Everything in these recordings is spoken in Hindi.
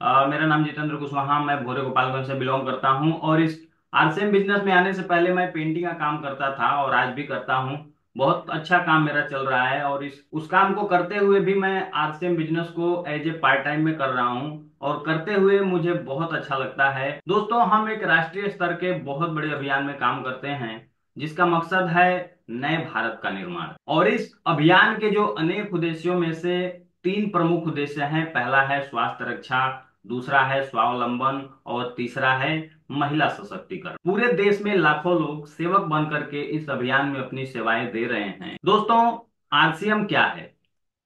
मेरा नाम जितेंद्र कुशवाहा, मैं भोरे गोपालगंज से बिलोंग करता हूं और इस आरसीएम बिजनेस में आने से पहले मैं पेंटिंग का काम करता था और आज भी करता हूं। बहुत अच्छा काम मेरा चल रहा है और इस उस काम को करते हुए भी मैं आरसीएम बिजनेस को एज ए पार्ट टाइम में कर रहा हूं और करते हुए मुझे बहुत अच्छा लगता है। दोस्तों, हम एक राष्ट्रीय स्तर के बहुत बड़े अभियान में काम करते हैं जिसका मकसद है नए भारत का निर्माण। और इस अभियान के जो अनेक उद्देश्यों में से तीन प्रमुख उद्देश्य हैं। पहला है स्वास्थ्य रक्षा, दूसरा है स्वावलंबन और तीसरा है महिला सशक्तिकरण। पूरे देश में लाखों लोग सेवक बन करके इस अभियान में अपनी सेवाएं दे रहे हैं। दोस्तों, आरसीएम क्या है?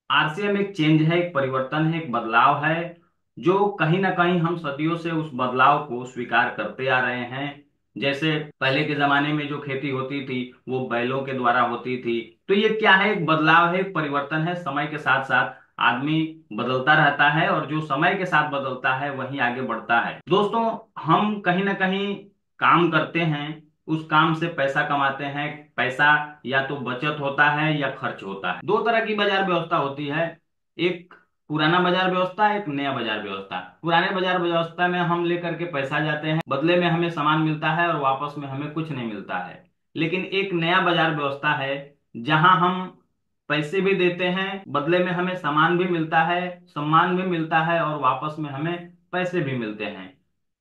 आरसीएम एक चेंज है, एक परिवर्तन है, एक बदलाव है जो कहीं ना कहीं हम सदियों से उस बदलाव को स्वीकार करते आ रहे हैं। जैसे पहले के जमाने में जो खेती होती थी वो बैलों के द्वारा होती थी। तो ये क्या है? एक बदलाव है, एक परिवर्तन है। समय के साथ साथ आदमी बदलता रहता है और जो समय के साथ बदलता है वही आगे बढ़ता है। दोस्तों, हम कहीं ना कहीं काम करते हैं, उस काम से पैसा कमाते हैं। पैसा या तो बचत होता है या खर्च होता है। दो तरह की बाजार व्यवस्था होती है, एक पुराना बाजार व्यवस्था, एक नया बाजार व्यवस्था। पुराने बाजार व्यवस्था में हम लेकर के पैसा जाते हैं, बदले में हमें सामान मिलता है और वापस में हमें कुछ नहीं मिलता है। लेकिन एक नया बाजार व्यवस्था है जहां हम पैसे भी देते हैं, बदले में हमें सामान भी मिलता है, सम्मान भी मिलता है और वापस में हमें पैसे भी मिलते हैं।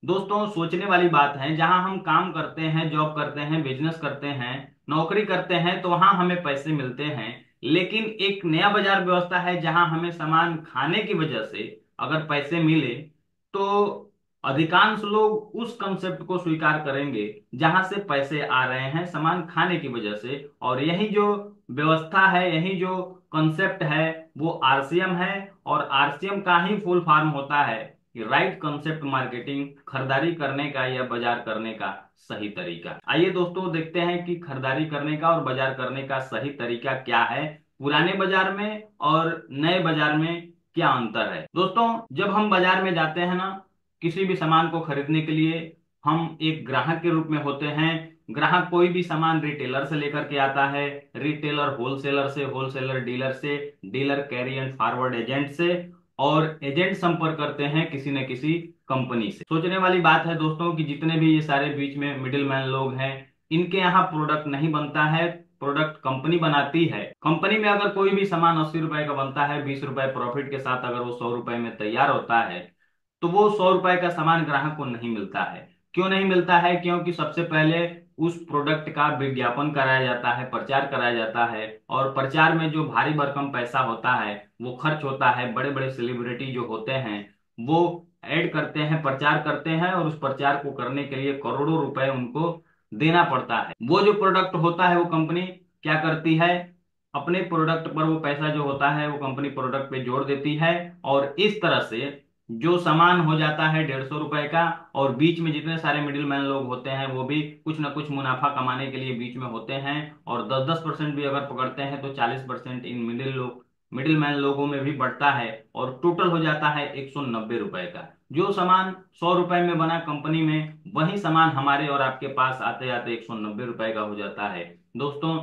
दोस्तों, सोचने वाली बात है, जहां हम काम करते हैं, जॉब करते हैं, बिजनेस करते हैं, नौकरी करते हैं तो वहां हमें पैसे मिलते हैं। लेकिन एक नया बाजार व्यवस्था है जहां हमें सामान खाने की वजह से अगर पैसे मिले तो अधिकांश लोग उस कंसेप्ट को स्वीकार करेंगे जहां से पैसे आ रहे हैं सामान खाने की वजह से। और यही जो व्यवस्था है, यही जो कंसेप्ट है वो आरसीएम है। और आरसीएम का ही फुल फॉर्म होता है कि राइट कंसेप्ट मार्केटिंग, खरीदारी करने का या बाजार करने का सही तरीका। आइए दोस्तों, देखते हैं कि खरीदारी करने का और बाजार करने का सही तरीका क्या है, पुराने बाजार में और नए बाजार में क्या अंतर है। दोस्तों, जब हम बाजार में जाते हैं ना, किसी भी सामान को खरीदने के लिए, हम एक ग्राहक के रूप में होते हैं। ग्राहक कोई भी सामान रिटेलर से लेकर के आता है, रिटेलर होलसेलर से, होलसेलर डीलर से, dealer carry and forward agent से, और एजेंट संपर्क करते हैं किसी न किसी कंपनी से। सोचने वाली बात है दोस्तों कि जितने भी ये सारे बीच में मिडिल मैन लोग हैं, इनके यहाँ प्रोडक्ट नहीं बनता है, प्रोडक्ट कंपनी बनाती है। कंपनी में अगर कोई भी सामान 80 रुपए का बनता है, 20 रुपए प्रॉफिट के साथ अगर वो 100 रुपए में तैयार होता है, तो वो 100 रुपए का सामान ग्राहक को नहीं मिलता है। क्यों नहीं मिलता है? क्योंकि सबसे पहले उस प्रोडक्ट का विज्ञापन कराया जाता है, प्रचार कराया जाता है, और प्रचार में जो भारी भरकम पैसा होता है वो खर्च होता है। बड़े बड़े सेलिब्रिटी जो होते हैं वो ऐड करते हैं, प्रचार करते हैं, और उस प्रचार को करने के लिए करोड़ों रुपए उनको देना पड़ता है। वो जो प्रोडक्ट होता है वो कंपनी क्या करती है? अपने प्रोडक्ट पर वो पैसा जो होता है वो कंपनी प्रोडक्ट पे जोड़ देती है, और इस तरह से जो सामान हो जाता है 150 रुपए का, और बीच में जितने सारे मिडिल मैन लोग होते हैं वो भी कुछ ना कुछ मुनाफा कमाने के लिए बीच में होते हैं। और 10-10% भी अगर पकड़ते हैं तो 40% इन मिडिल मैन लोगों में भी बढ़ता है, और टोटल हो जाता है 190 रुपए का। जो सामान 100 रुपए में बना कंपनी में, वही सामान हमारे और आपके पास आते आते 190 रुपए का हो जाता है। दोस्तों,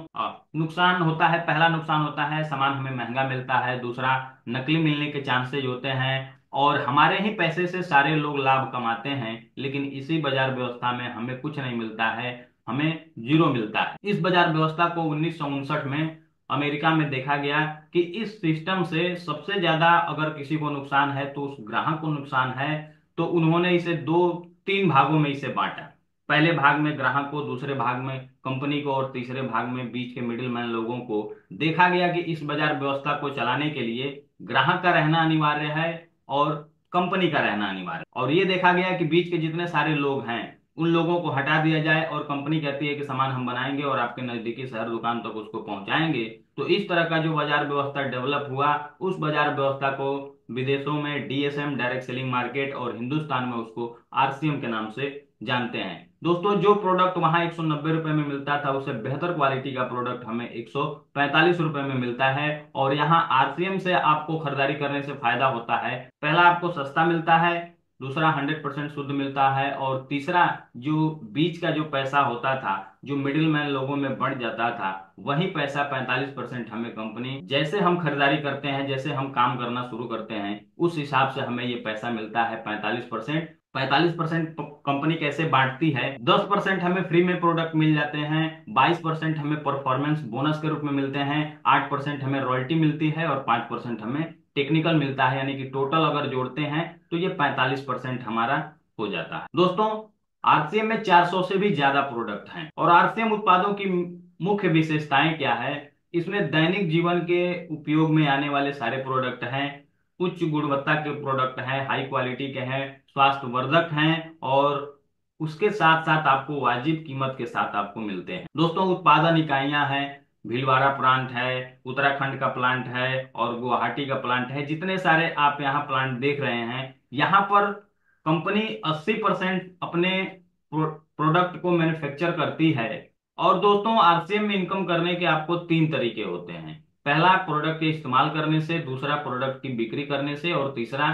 नुकसान होता है, पहला नुकसान होता है सामान हमें महंगा मिलता है, दूसरा नकली मिलने के चांसेज होते हैं, और हमारे ही पैसे से सारे लोग लाभ कमाते हैं। लेकिन इसी बाजार व्यवस्था में हमें कुछ नहीं मिलता है, हमें जीरो मिलता है। इस बाजार व्यवस्था को 1959 में अमेरिका में देखा गया कि इस सिस्टम से सबसे ज्यादा अगर किसी को नुकसान है तो उस ग्राहक को नुकसान है। तो उन्होंने इसे दो तीन भागों में इसे बांटा। पहले भाग में ग्राहक को, दूसरे भाग में कंपनी को, और तीसरे भाग में बीच के मिडिल मैन लोगों को। देखा गया कि इस बाजार व्यवस्था को चलाने के लिए ग्राहक का रहना अनिवार्य है और कंपनी का रहना अनिवार्य है। और ये देखा गया कि बीच के जितने सारे लोग हैं उन लोगों को हटा दिया जाए, और कंपनी कहती है कि सामान हम बनाएंगे और आपके नजदीकी शहर दुकान तक उसको पहुंचाएंगे। तो इस तरह का जो बाजार व्यवस्था डेवलप हुआ, उस बाजार व्यवस्था को विदेशों में डीएसएम, डायरेक्ट सेलिंग मार्केट, और हिंदुस्तान में उसको आरसीएम के नाम से जानते हैं। दोस्तों, जो प्रोडक्ट वहां 190 रुपए में मिलता था उससे बेहतर क्वालिटी का प्रोडक्ट हमें 145 रुपए में मिलता है। और यहाँ आरसीएम से आपको खरीदारी करने से फायदा होता है, पहला आपको सस्ता मिलता है, दूसरा 100% शुद्ध मिलता है, और तीसरा जो बीच का जो पैसा होता था, जो मिडिल मैन लोगों में बढ़ जाता था, वही पैसा 45% हमें कंपनी, जैसे हम खरीदारी करते हैं, जैसे हम काम करना शुरू करते हैं, उस हिसाब से हमें ये पैसा मिलता है 45%। 45% कंपनी कैसे बांटती है, 10% हमें फ्री में प्रोडक्ट मिल जाते हैं, 22% हमें परफॉर्मेंस बोनस के रूप में मिलते हैं, 8% हमें रॉयल्टी मिलती है, और 5% हमें टेक्निकल मिलता है। यानी कि टोटल अगर जोड़ते हैं तो ये 45% हमारा हो जाता है। दोस्तों, आरसीएम में 400 से भी ज्यादा प्रोडक्ट हैं। और आरसीएम उत्पादों की मुख्य विशेषताएं क्या है, इसमें दैनिक जीवन के उपयोग में आने वाले सारे प्रोडक्ट हैं, उच्च गुणवत्ता के प्रोडक्ट हैं, हाई क्वालिटी के हैं, स्वास्थ्यवर्धक हैं, और उसके साथ साथ आपको वाजिब कीमत के साथ आपको मिलते हैं। दोस्तों, उत्पादन इकाइयां हैं, भीलवाड़ा प्लांट है, उत्तराखंड का प्लांट है, और गुवाहाटी का प्लांट है। जितने सारे आप यहाँ प्लांट देख रहे हैं, यहाँ पर कंपनी 80% अपने प्रोडक्ट को मैन्युफैक्चर करती है। और दोस्तों, आरसीएम में इनकम करने के आपको तीन तरीके होते हैं। पहला, प्रोडक्ट के इस्तेमाल करने से, दूसरा प्रोडक्ट की बिक्री करने से, और तीसरा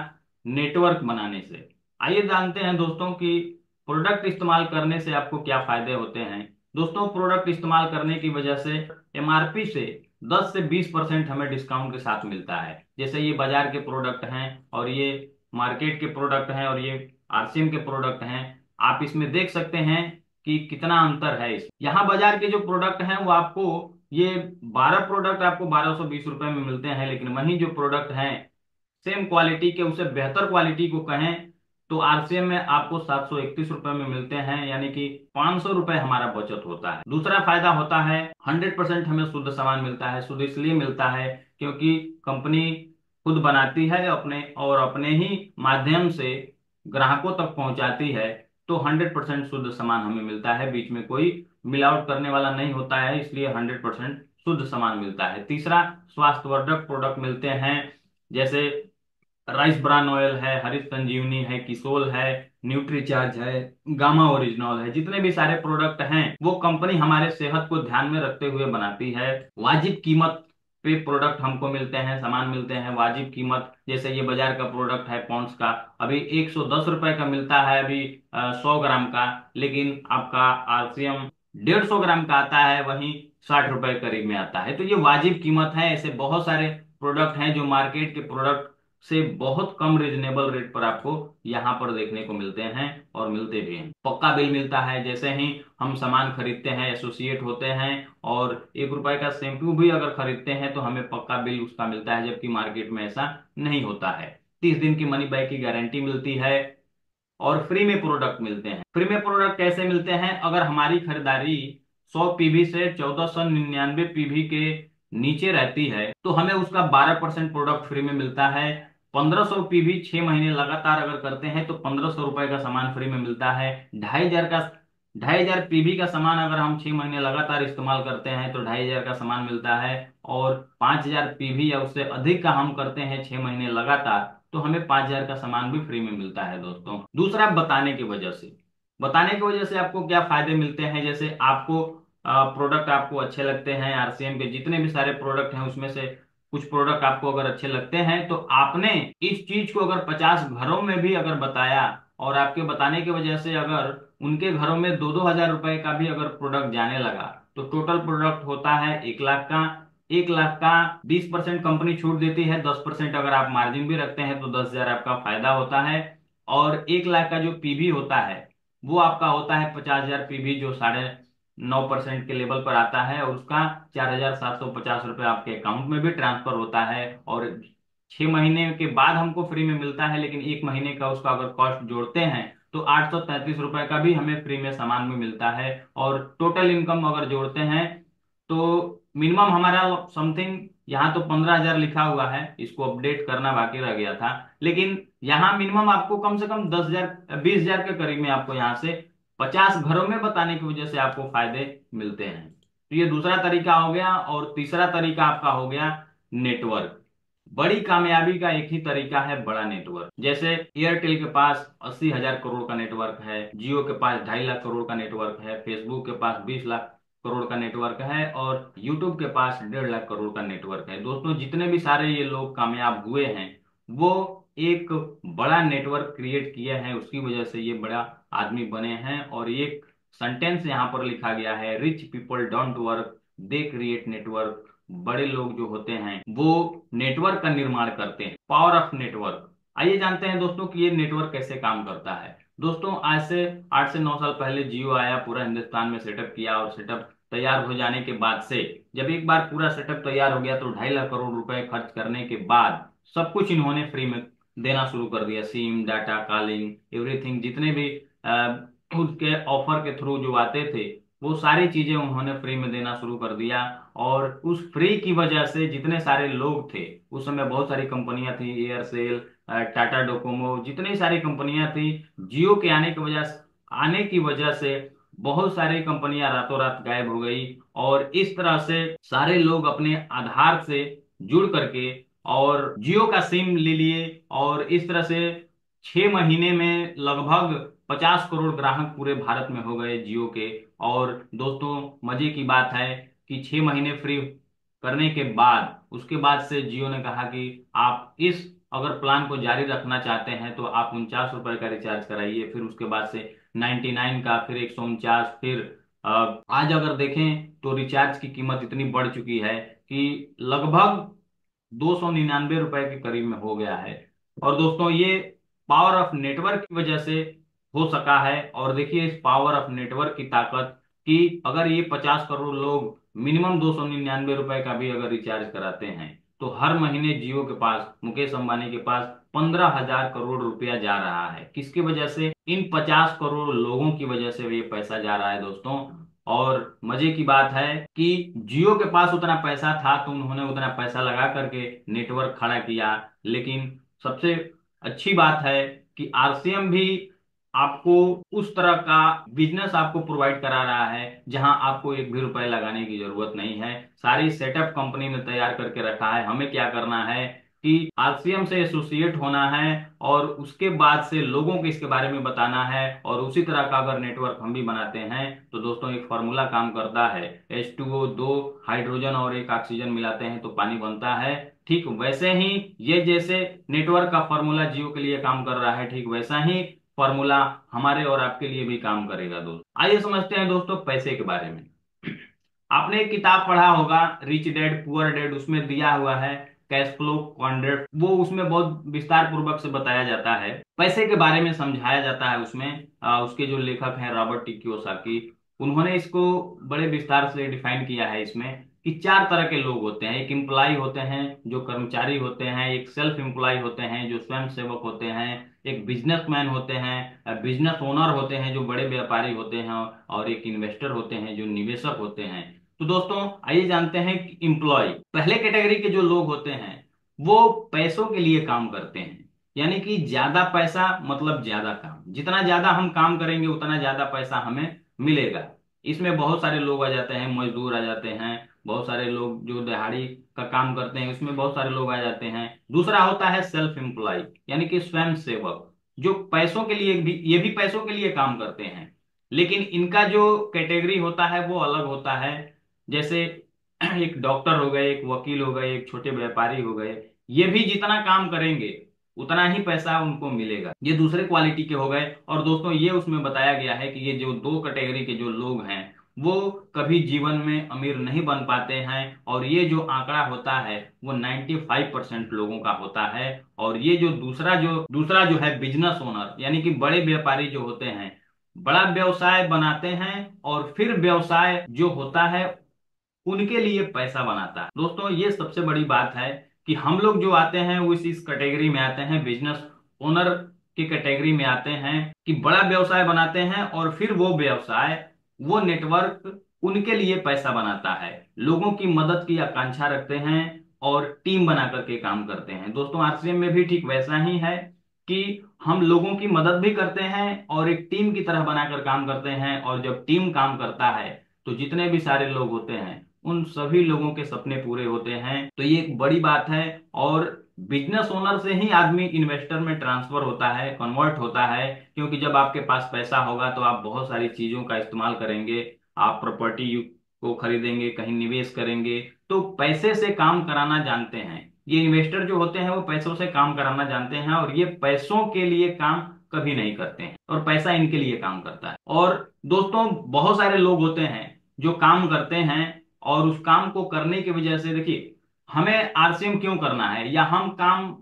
नेटवर्क बनाने से। आइए जानते हैं दोस्तों कि प्रोडक्ट इस्तेमाल करने से आपको क्या फायदे होते हैं। दोस्तों, प्रोडक्ट इस्तेमाल करने की वजह से एमआरपी से 10 से 20% हमें डिस्काउंट के साथ मिलता है। जैसे ये बाजार के प्रोडक्ट हैं, और ये मार्केट के प्रोडक्ट हैं, और ये आरसीएम के प्रोडक्ट हैं। आप इसमें देख सकते हैं कि कितना अंतर है। इस यहाँ बाजार के जो प्रोडक्ट हैं वो आपको, ये 12 प्रोडक्ट आपको 1220 रुपए में मिलते हैं, लेकिन वही जो प्रोडक्ट हैं सेम क्वालिटी के, उसे बेहतर क्वालिटी को कहें तो आरसीएम में आपको 731 रुपए में मिलते हैं। यानी कि 500 रुपए हमारा बचत होता है। दूसरा फायदा होता है 100% हमें शुद्ध सामान मिलता है। शुद्ध इसलिए मिलता है क्योंकि कंपनी खुद बनाती है अपने, और अपने ही माध्यम से ग्राहकों तक पहुंचाती है। तो 100% शुद्ध सामान हमें मिलता है, बीच में कोई मिलावट करने वाला नहीं होता है, इसलिए 100% शुद्ध सामान मिलता है। तीसरा, स्वास्थ्यवर्धक प्रोडक्ट मिलते हैं, जैसे राइस ब्रान ऑयल है, हरित संजीवनी है, किसोल है, न्यूट्रीचार्ज है, गामा ओरिजिनल है। जितने भी सारे प्रोडक्ट हैं वो कंपनी हमारे सेहत को ध्यान में रखते हुए बनाती है। वाजिब कीमत पे प्रोडक्ट हमको मिलते हैं, सामान मिलते हैं वाजिब कीमत। जैसे ये बाजार का प्रोडक्ट है पॉन्ड्स का, अभी 110 रुपए का मिलता है अभी 100 ग्राम का, लेकिन आपका आरसीएम 150 ग्राम का आता है, वहीं 60 रुपए करीब में आता है। तो ये वाजिब कीमत है। ऐसे बहुत सारे प्रोडक्ट हैं जो मार्केट के प्रोडक्ट से बहुत कम रिजनेबल रेट पर आपको यहाँ पर देखने को मिलते हैं, और मिलते भी हैं। पक्का बिल मिलता है, जैसे ही हम सामान खरीदते हैं, एसोसिएट होते हैं, और 1 रुपए का शैम्पू भी अगर खरीदते हैं तो हमें पक्का बिल उसका मिलता है, जबकि मार्केट में ऐसा नहीं होता है। 30 दिन की मनी बैक की गारंटी मिलती है, और फ्री में प्रोडक्ट मिलते हैं। फ्री में प्रोडक्ट कैसे मिलते हैं, अगर हमारी खरीदारी 100 पीवी से 1499 पीवी के नीचे रहती है तो हमें उसका 12% प्रोडक्ट फ्री में मिलता है। 1500 पीवी 6 महीने लगातार अगर करते हैं तो 1500 रुपए का सामान फ्री में मिलता है। 2500 पीवी का सामान अगर हम 6 महीने लगातार इस्तेमाल करते हैं तो 2500 का सामान मिलता है। और 5000 पीवी या उससे अधिक का हम करते हैं 6 महीने लगातार, तो हमें 5000 का सामान भी फ्री में मिलता है। दोस्तों, दूसरा, बताने की वजह से आपको क्या फायदे मिलते हैं। जैसे आपको प्रोडक्ट आपको अच्छे लगते हैं, आरसीएम के जितने भी सारे प्रोडक्ट हैं उसमें से कुछ प्रोडक्ट आपको अगर अच्छे लगते हैं, तो आपने इस चीज को अगर 50 घरों में भी अगर बताया, और आपके बताने की वजह से अगर उनके घरों में 2-2 हजार रुपए का भी अगर प्रोडक्ट जाने लगा, तो टोटल प्रोडक्ट होता है 1 लाख का। 1 लाख का 20% कंपनी छूट देती है, 10% अगर आप मार्जिन भी रखते हैं तो 10 हजार आपका फायदा होता है। और 1 लाख का जो पीवी होता है वो आपका होता है 50 हजार पीवी, जो 9.5% के लेवल पर आता है, और उसका 4750 रुपये आपके अकाउंट में भी ट्रांसफर होता है। और 6 महीने के बाद हमको फ्री में मिलता है, लेकिन 1 महीने का उसका अगर कॉस्ट जोड़ते हैं तो 833 रुपए का भी हमें फ्री में सामान में मिलता है। और टोटल इनकम अगर जोड़ते हैं तो मिनिमम हमारा समथिंग, यहाँ तो 15 हजार लिखा हुआ है, इसको अपडेट करना बाकी रह गया था, लेकिन यहाँ मिनिमम आपको कम से कम 10 हजार 20 हजार के करीब में आपको यहाँ से 50 घरों में बताने की वजह से आपको फायदे मिलते हैं। तो ये दूसरा तरीका हो गया। और तीसरा तरीका आपका हो गया नेटवर्क। बड़ी कामयाबी का एक ही तरीका है, बड़ा नेटवर्क। जैसे एयरटेल के पास 80 हजार करोड़ का नेटवर्क है, जियो के पास 2.5 लाख करोड़ का नेटवर्क है, फेसबुक के पास 20 लाख करोड़ का नेटवर्क है, और यूट्यूब के पास 1.5 लाख करोड़ का नेटवर्क है। दोस्तों, जितने भी सारे ये लोग कामयाब हुए हैं वो एक बड़ा नेटवर्क क्रिएट किए हैं, उसकी वजह से ये बड़ा आदमी बने हैं। और एक सेंटेंस यहाँ पर लिखा गया है, rich people don't work, they create network. बड़े लोग जो होते हैं वो नेटवर्क का निर्माण करते हैं। Power of network. आइए जानते हैं दोस्तों कि ये नेटवर्क कैसे काम करता है। दोस्तों आज से 8 से 9 साल पहले जियो आया, पूरा हिंदुस्तान में सेटअप किया, और सेटअप तैयार हो जाने के बाद से, जब एक बार पूरा सेटअप तैयार हो गया तो 2.5 लाख करोड़ रुपए खर्च करने के बाद सब कुछ इन्होंने फ्री में देना शुरू कर दिया। सिम, डाटा, कॉलिंग, एवरीथिंग, जितने भी उसके ऑफर के थ्रू जो आते थे वो सारी चीजें उन्होंने फ्री में देना शुरू कर दिया। और उस फ्री की वजह से जितने सारे लोग थे, उस समय बहुत सारी कंपनियां थी, एयरसेल, टाटा डोकोमो, जितनी सारी कंपनियां थी, जियो के आने की वजह से बहुत सारी कंपनियां रातों रात गायब हो गई। और इस तरह से सारे लोग अपने आधार से जुड़ करके और जियो का सिम ले लिए, और इस तरह से 6 महीने में लगभग 50 करोड़ ग्राहक पूरे भारत में हो गए जियो के। और दोस्तों मजे की बात है कि 6 महीने फ्री करने के बाद, उसके बाद से जियो ने कहा कि आप इस अगर प्लान को जारी रखना चाहते हैं तो आप 49 रुपए का रिचार्ज कराइए। फिर उसके बाद से 99 का, फिर 149, फिर आज अगर देखें तो रिचार्ज की कीमत इतनी बढ़ चुकी है कि लगभग 299 रुपए के करीब में हो गया है। और दोस्तों ये पावर ऑफ नेटवर्क की वजह से हो सका है। और देखिए इस पावर ऑफ नेटवर्क की ताकत, कि अगर ये 50 करोड़ लोग मिनिमम 299 रुपए का भी अगर रिचार्ज कराते हैं तो हर महीने जियो के पास, मुकेश अंबानी के पास 15,000 करोड़ रुपया जा रहा है। किसकी वजह से? इन 50 करोड़ लोगों की वजह से ये पैसा जा रहा है दोस्तों। और मजे की बात है कि जियो के पास उतना पैसा था तो उन्होंने उतना पैसा लगा करके नेटवर्क खड़ा किया। लेकिन सबसे अच्छी बात है कि आरसीएम भी आपको उस तरह का बिजनेस आपको प्रोवाइड करा रहा है जहां आपको एक भी रुपए लगाने की जरूरत नहीं है। सारी सेटअप कंपनी ने तैयार करके रखा है। हमें क्या करना है कि आरसीएम से एसोसिएट होना है, और उसके बाद से लोगों को इसके बारे में बताना है। और उसी तरह का अगर नेटवर्क हम भी बनाते हैं तो दोस्तों एक फॉर्मूला काम करता है, H2O, दो हाइड्रोजन और एक ऑक्सीजन मिलाते हैं तो पानी बनता है। ठीक वैसे ही ये जैसे नेटवर्क का फॉर्मूला जियो के लिए काम कर रहा है, ठीक वैसा ही फॉर्मूला हमारे और आपके लिए भी काम करेगा दोस्तों। आइए समझते हैं दोस्तों पैसे के बारे में। आपने एक किताब पढ़ा होगा, रिच डैड पुअर डैड, उसमें दिया हुआ है कैश फ्लो क्वाड्रेंट। वो उसमें बहुत विस्तार पूर्वक से बताया जाता है, पैसे के बारे में समझाया जाता है उसमें। उसके जो लेखक हैं रॉबर्ट टी कियोसाकी, उन्होंने इसको बड़े विस्तार से डिफाइन किया है इसमें, कि 4 तरह के लोग होते हैं। एक एम्प्लॉय होते हैं जो कर्मचारी होते हैं, एक सेल्फ एम्प्लॉय होते हैं जो स्वयं सेवक होते हैं, एक बिजनेसमैन होते हैं, बिजनेस ओनर होते हैं जो बड़े व्यापारी होते हैं, और एक इन्वेस्टर होते हैं जो निवेशक होते हैं। तो दोस्तों आइए जानते हैं कि इम्प्लॉय, पहले कैटेगरी के जो लोग होते हैं वो पैसों के लिए काम करते हैं। यानी कि ज्यादा पैसा मतलब ज्यादा काम, जितना ज्यादा हम काम करेंगे उतना ज्यादा पैसा हमें मिलेगा। इसमें बहुत सारे लोग आ जाते हैं, मजदूर आ जाते हैं, बहुत सारे लोग जो दिहाड़ी का काम करते हैं उसमें बहुत सारे लोग आ जाते हैं। दूसरा होता है सेल्फ एम्प्लॉय, यानी कि स्वयं सेवक, जो पैसों के लिए भी, ये भी पैसों के लिए काम करते हैं, लेकिन इनका जो कैटेगरी होता है वो अलग होता है। जैसे एक डॉक्टर हो गए, एक वकील हो गए, एक छोटे व्यापारी हो गए, ये भी जितना काम करेंगे उतना ही पैसा उनको मिलेगा। ये दूसरे क्वालिटी के हो गए। और दोस्तों ये उसमें बताया गया है कि ये जो दो कैटेगरी के जो लोग हैं वो कभी जीवन में अमीर नहीं बन पाते हैं। और ये जो आंकड़ा होता है वो 95% लोगों का होता है। और ये जो दूसरा जो है बिजनेस ओनर, यानी कि बड़े व्यापारी जो होते हैं, बड़ा व्यवसाय बनाते हैं और फिर व्यवसाय जो होता है उनके लिए पैसा बनाता है। दोस्तों ये सबसे बड़ी बात है कि हम लोग जो आते हैं वो इस कैटेगरी में आते हैं, बिजनेस ओनर की कैटेगरी में आते हैं, कि बड़ा व्यवसाय बनाते हैं और फिर वो व्यवसाय, वो नेटवर्क उनके लिए पैसा बनाता है। लोगों की मदद की आकांक्षा रखते हैं और टीम बना करके काम करते हैं। दोस्तों आरसीएम में भी ठीक वैसा ही है कि हम लोगों की मदद भी करते हैं और एक टीम की तरह बनाकर काम करते हैं। और जब टीम काम करता है तो जितने भी सारे लोग होते हैं उन सभी लोगों के सपने पूरे होते हैं। तो ये एक बड़ी बात है। और बिजनेस ओनर से ही आदमी इन्वेस्टर में ट्रांसफर होता है, कन्वर्ट होता है, क्योंकि जब आपके पास पैसा होगा तो आप बहुत सारी चीजों का इस्तेमाल करेंगे। आप प्रॉपर्टी को खरीदेंगे, कहीं निवेश करेंगे, तो पैसे से काम कराना जानते हैं। ये इन्वेस्टर जो होते हैं वो पैसों से काम कराना जानते हैं, और ये पैसों के लिए काम कभी नहीं करते हैं, और पैसा इनके लिए काम करता है। और दोस्तों, बहुत सारे लोग होते हैं जो काम करते हैं, और उस काम को करने की वजह से देखिए, हमें आरसीएम क्यों करना है, या हम काम,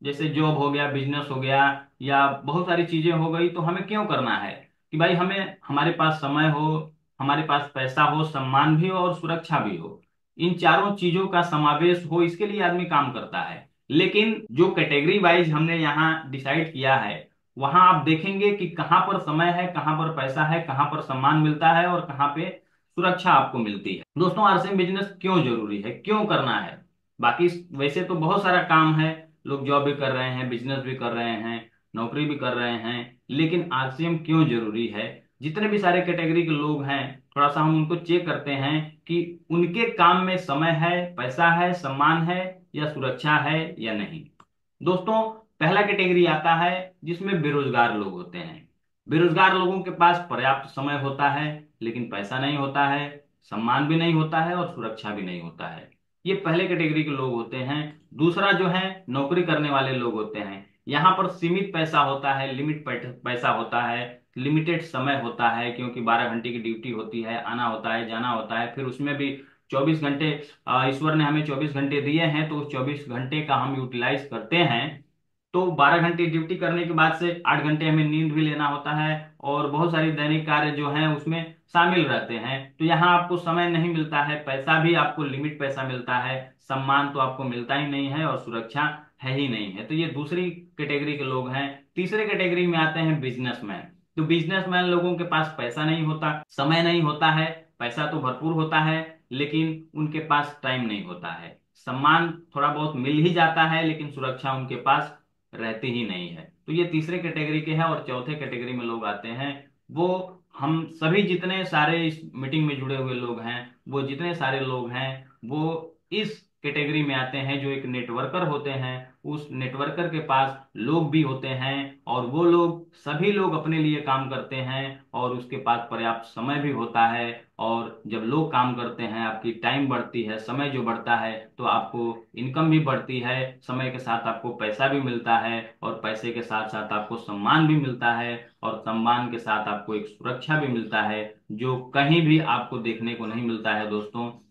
जैसे जॉब हो गया, बिजनेस हो गया, या बहुत सारी चीजें हो गई, तो हमें क्यों करना है? कि भाई हमें, हमारे पास समय हो, हमारे पास पैसा हो, सम्मान भी हो और सुरक्षा भी हो, इन चारों चीजों का समावेश हो, इसके लिए आदमी काम करता है। लेकिन जो कैटेगरी वाइज हमने यहाँ डिसाइड किया है, वहां आप देखेंगे कि कहाँ पर समय है, कहाँ पर पैसा है, कहाँ पर सम्मान मिलता है, और कहाँ पे सुरक्षा आपको मिलती है। दोस्तों, आरसीएम बिजनेस क्यों जरूरी है, क्यों करना है? बाकी वैसे तो बहुत सारा काम है, लोग जॉब भी कर रहे हैं, बिजनेस भी कर रहे हैं, नौकरी भी कर रहे हैं, लेकिन आरसीएम क्यों जरूरी है? जितने भी सारे कैटेगरी के लोग हैं, थोड़ा सा हम उनको चेक करते हैं कि उनके काम में समय है, पैसा है, सम्मान है, या सुरक्षा है या नहीं। दोस्तों, पहला कैटेगरी आता है जिसमें बेरोजगार लोग होते हैं। बेरोजगार लोगों के पास पर्याप्त समय होता है, लेकिन पैसा नहीं होता है, सम्मान भी नहीं होता है, और सुरक्षा भी नहीं होता है। ये पहले कैटेगरी के लोग होते हैं। दूसरा जो है, नौकरी करने वाले लोग होते हैं। यहाँ पर सीमित पैसा होता है, लिमिट पैसा होता है, लिमिटेड समय होता है, क्योंकि 12 घंटे की ड्यूटी होती है, आना होता है, जाना होता है, फिर उसमें भी 24 घंटे, ईश्वर ने हमें 24 घंटे दिए हैं, तो उस 24 घंटे का हम यूटिलाइज करते हैं। तो 12 घंटे ड्यूटी करने के बाद से 8 घंटे हमें नींद भी लेना होता है, और बहुत सारी दैनिक कार्य जो हैं उसमें शामिल रहते हैं। तो यहाँ आपको समय नहीं मिलता है, पैसा भी आपको लिमिट पैसा मिलता है, सम्मान तो आपको मिलता ही नहीं है, और सुरक्षा है ही नहीं है। तो ये दूसरी कैटेगरी के लोग हैं। तीसरे कैटेगरी में आते हैं बिजनेसमैन। तो बिजनेसमैन लोगों के पास पैसा नहीं होता, समय नहीं होता है, पैसा तो भरपूर होता है, लेकिन उनके पास टाइम नहीं होता है, सम्मान थोड़ा बहुत मिल ही जाता है, लेकिन सुरक्षा उनके पास रहती ही नहीं है। तो ये तीसरे कैटेगरी के हैं। और चौथे कैटेगरी में लोग आते हैं, वो हम सभी जितने सारे इस मीटिंग में जुड़े हुए लोग हैं, वो जितने सारे लोग हैं, वो इस कैटेगरी में आते हैं, जो एक नेटवर्कर होते हैं। उस नेटवर्कर के पास लोग भी होते हैं, और वो लोग, सभी लोग अपने लिए काम करते हैं, और उसके पास पर्याप्त समय भी होता है। और जब लोग काम करते हैं, आपकी टाइम बढ़ती है, समय जो बढ़ता है, तो आपको इनकम भी बढ़ती है, समय के साथ आपको पैसा भी मिलता है, और पैसे के साथ साथ आपको सम्मान भी मिलता है, और सम्मान के साथ आपको एक सुरक्षा भी मिलता है, जो कहीं भी आपको देखने को नहीं मिलता है दोस्तों।